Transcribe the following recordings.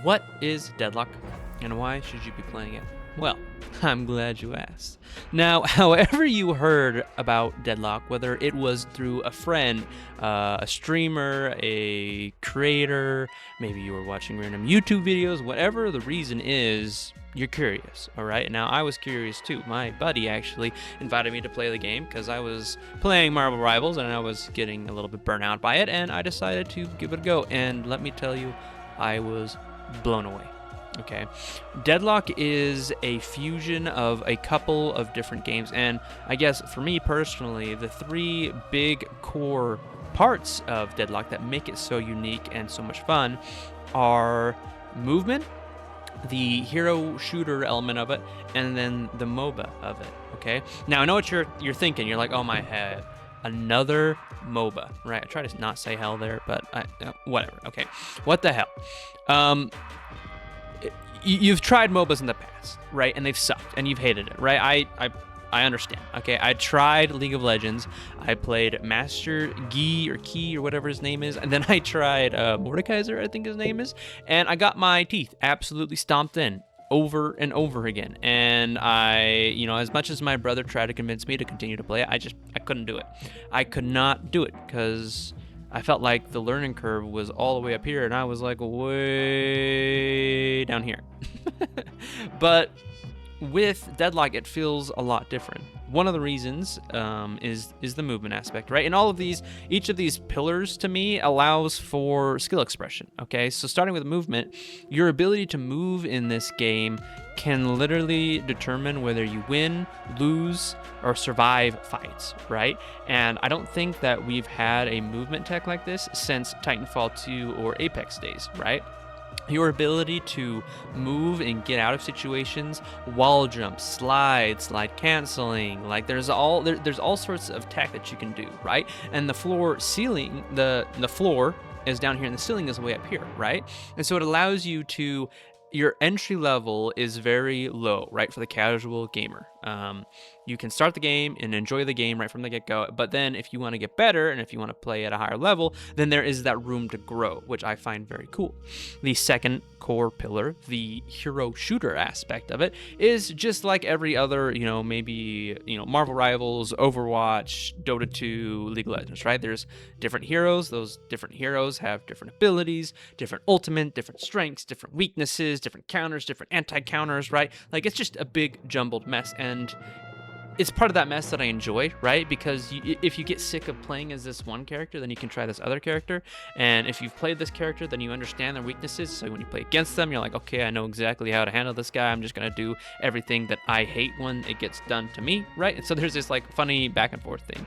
What is Deadlock, and why should you be playing it? Well, I'm glad you asked. Now, however you heard about Deadlock, whether it was through a friend, a streamer, a creator, maybe you were watching random YouTube videos, whatever the reason is, you're curious, all right? Now, I was curious too. My buddy actually invited me to play the game because I was playing Marvel Rivals and I was getting a little bit burnt out by it, and I decided to give it a go. And let me tell you, I was blown away. Okay, Deadlock is a fusion of a couple of different games, and I guess for me personally, the three big core parts of Deadlock that make it so unique and so much fun are movement, the hero shooter element of it, and then the MOBA of it. Okay, now I know what you're thinking. You're like, oh my head, another MOBA, right? I try to not say hell there, but whatever. Okay, what the hell? You've tried MOBAs in the past, right? And they've sucked, and you've hated it, right? I understand. Okay, I tried League of Legends. I played Master Yi or Key or whatever his name is, and then I tried Mordekaiser, I think his name is, and I got my teeth absolutely stomped in over and over again. And I, as much as my brother tried to convince me to continue to play it, I couldn't do it. I could not do it because I felt like the learning curve was all the way up here, and I was like way down here. But with Deadlock, it feels a lot different. One of the reasons is the movement aspect, right? And each of these pillars to me allows for skill expression, okay? So starting with movement, your ability to move in this game can literally determine whether you win, lose, or survive fights, right? And I don't think that we've had a movement tech like this since Titanfall 2 or Apex days, right? Your ability to move and get out of situations, wall jump, slide canceling, like there's all sorts of tech that you can do, right? And the floor is down here and the ceiling is way up here, right? And so it allows you to, your entry level is very low, right, for the casual gamer. You can start the game and enjoy the game right from the get-go, but then if you want to get better and if you want to play at a higher level, then there is that room to grow, which I find very cool. The second core pillar, the hero shooter aspect of it, is just like every other, Marvel Rivals, Overwatch, Dota 2, League of Legends, right? There's different heroes. Those different heroes have different abilities, different ultimate, different strengths, different weaknesses, different counters, different anti-counters, right? Like, it's just a big jumbled mess, and it's part of that mess that I enjoy, right? Because if you get sick of playing as this one character, then you can try this other character. And if you've played this character, then you understand their weaknesses. So when you play against them, you're like, okay, I know exactly how to handle this guy. I'm just going to do everything that I hate when it gets done to me, right? And so there's this like funny back and forth thing.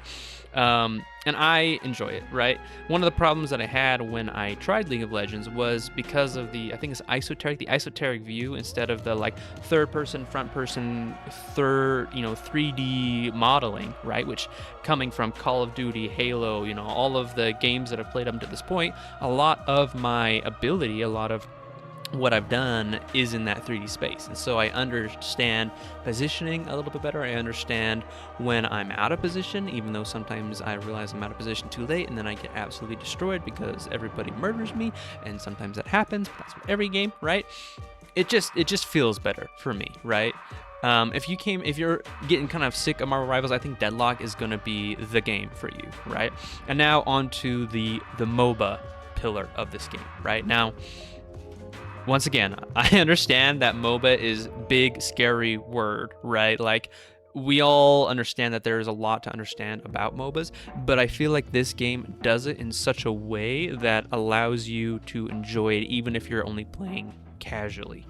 And I enjoy it, right? One of the problems that I had when I tried League of Legends was because of the esoteric view instead of the like third person, front person, 3D modeling, right? Which coming from Call of Duty, Halo, all of the games that I've played up to this point, a lot of my ability, a lot of what I've done is in that 3D space. And so I understand positioning a little bit better. I understand when I'm out of position, even though sometimes I realize I'm out of position too late and then I get absolutely destroyed because everybody murders me, and sometimes that happens, but that's with every game, right? It just feels better for me, right? If you're getting kind of sick of Marvel Rivals, I think Deadlock is going to be the game for you, right? And now onto the MOBA pillar of this game, right? Now, once again, I understand that MOBA is big, scary word, right? Like, we all understand that there is a lot to understand about MOBAs, but I feel like this game does it in such a way that allows you to enjoy it even if you're only playing casually,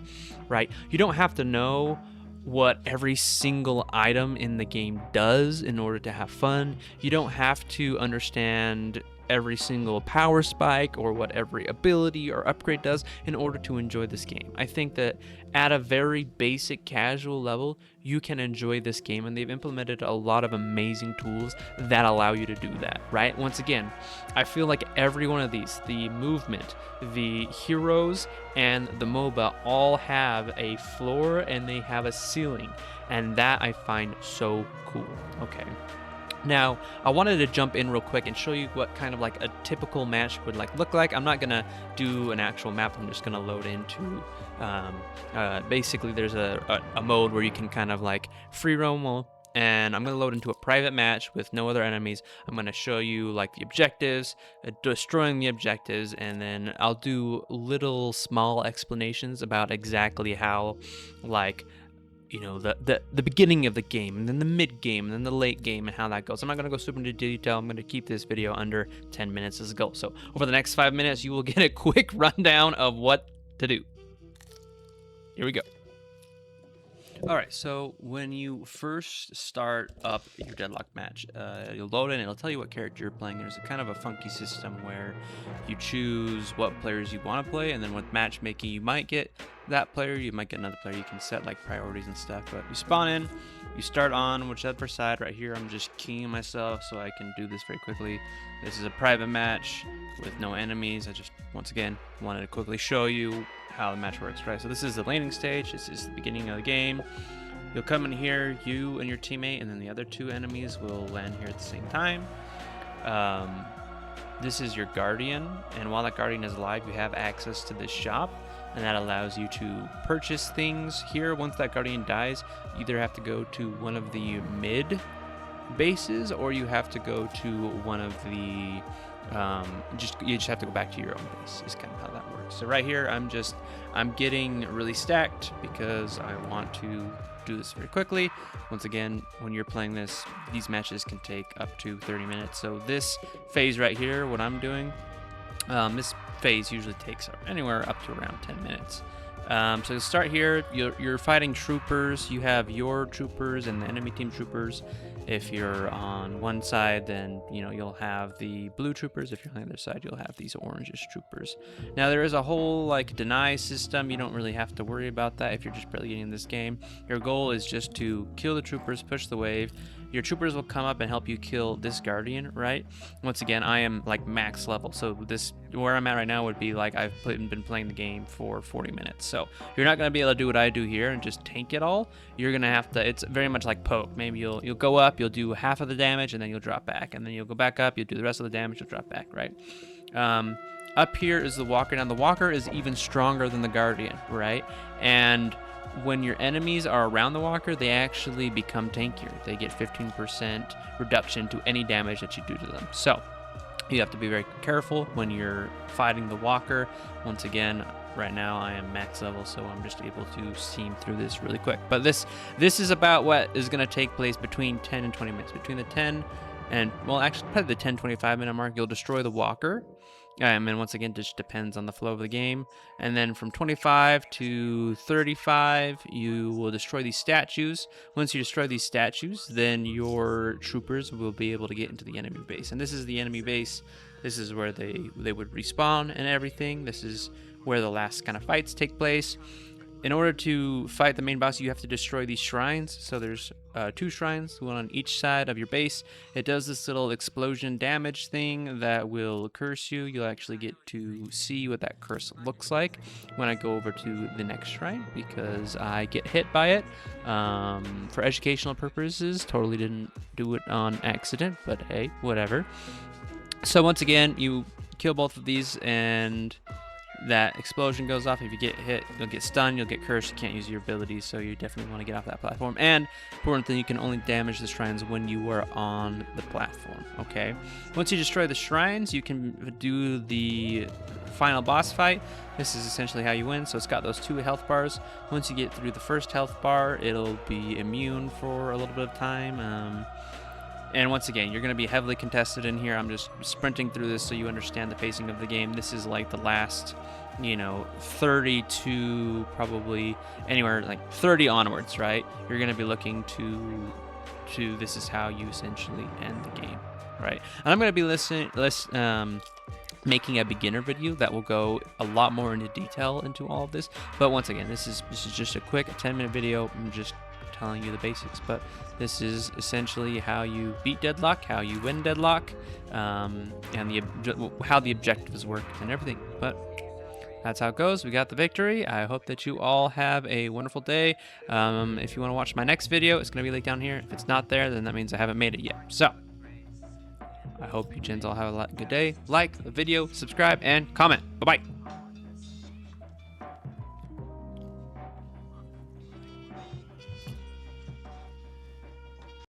right? You don't have to know what every single item in the game does in order to have fun. You don't have to understand every single power spike or what every ability or upgrade does in order to enjoy this game. I think that at a very basic casual level, you can enjoy this game, and they've implemented a lot of amazing tools that allow you to do that, right? Once again, I feel like every one of these, the movement, the heroes, and the MOBA all have a floor and they have a ceiling, and that I find so cool. Okay. Now, I wanted to jump in real quick and show you what kind of like a typical match would like look like. I'm not gonna do an actual map. I'm just gonna load into. Basically, there's a mode where you can kind of like free roam. And I'm gonna load into a private match with no other enemies. I'm gonna show you like the objectives, destroying the objectives, and then I'll do little small explanations about exactly how, like, you know, the beginning of the game, and then the mid game, and then the late game, and how that goes. I'm not gonna go super into detail. I'm gonna keep this video under 10 minutes as a goal. So over the next 5 minutes, you will get a quick rundown of what to do. Here we go. All right, so when you first start up your Deadlock match, you'll load in, it'll tell you what character you're playing. There's a kind of a funky system where you choose what players you want to play, and then with matchmaking, you might get that player, you might get another player. You can set like priorities and stuff, but you spawn in, you start on whichever side. Right here, I'm just keying myself so I can do this very quickly. This is a private match with no enemies. I just, once again, wanted to quickly show you how the match works, right? So this is the laning stage. This is the beginning of the game. You'll come in here, you and your teammate, and then the other 2 enemies will land here at the same time. This is your guardian, and while that guardian is alive, you have access to this shop, and that allows you to purchase things here. Once that guardian dies, you either have to go to one of the mid bases, or you have to go to one of the you just have to go back to your own base, is kind of how that works. So right here, I'm getting really stacked because I want to do this very quickly. Once again, when you're playing this, these matches can take up to 30 minutes. So this phase right here, what I'm doing, this phase usually takes anywhere up to around 10 minutes. So you'll start here, you're fighting troopers. You have your troopers and the enemy team troopers. If you're on one side, then you'll have the blue troopers. If you're on the other side, you'll have these orangish troopers. Now there is a whole like deny system. You don't really have to worry about that if you're just barely getting in this game. Your goal is just to kill the troopers, push the wave. Your troopers will come up and help you kill this guardian, right? Once again, I am like max level, so this where I'm at right now would be like I've been playing the game for 40 minutes. So you're not gonna be able to do what I do here and just tank it all. You're gonna have to. It's very much like poke. Maybe you'll go up, you'll do half of the damage, and then you'll drop back, and then you'll go back up, you'll do the rest of the damage, you'll drop back, right? Up here is the walker. Now the walker is even stronger than the guardian, right? And when your enemies are around the walker, they actually become tankier. They get 15% reduction to any damage that you do to them. So you have to be very careful when you're fighting the walker. Once again, right now I am max level, so I'm just able to steam through this really quick. But this is about what is going to take place between 10 and 20 minutes. Between the 10 and, well, actually probably the 10-25 minute mark, you'll destroy the walker. And once again, it just depends on the flow of the game. And then from 25 to 35, you will destroy these statues. Once you destroy these statues, then your troopers will be able to get into the enemy base. And this is the enemy base. This is where they would respawn and everything. This is where the last kind of fights take place. In order to fight the main boss, you have to destroy these shrines. So there's 2 shrines, one on each side of your base. It does this little explosion damage thing that will curse you. You'll actually get to see what that curse looks like when I go over to the next shrine, because I get hit by it for educational purposes. Totally didn't do it on accident, but hey, whatever. So once again, you kill both of these, and that explosion goes off. If you get hit, you'll get stunned, you'll get cursed, you can't use your abilities, so you definitely want to get off that platform. And important thing, you can only damage the shrines when you are on the platform, okay? Once you destroy the shrines, you can do the final boss fight. This is essentially how you win. So it's got those 2 health bars. Once you get through the first health bar, it'll be immune for a little bit of time. And once again, you're going to be heavily contested in here. I'm just sprinting through this so you understand the pacing of the game. This is like the last, 30 to probably anywhere like 30 onwards, right? You're going to be looking to this is how you essentially end the game, right? And I'm going to be making a beginner video that will go a lot more into detail into all of this. But once again, this is just a quick 10-minute video. I'm just telling you the basics, but this is essentially how you beat Deadlock, how you win Deadlock, and how the objectives work and everything. But that's how it goes. We got the victory. I hope that you all have a wonderful day. If you want to watch my next video, it's going to be linked down here. If it's not there, then that means I haven't made it yet. So I hope you gents all have a good day. Like the video, subscribe, and comment. Bye-bye.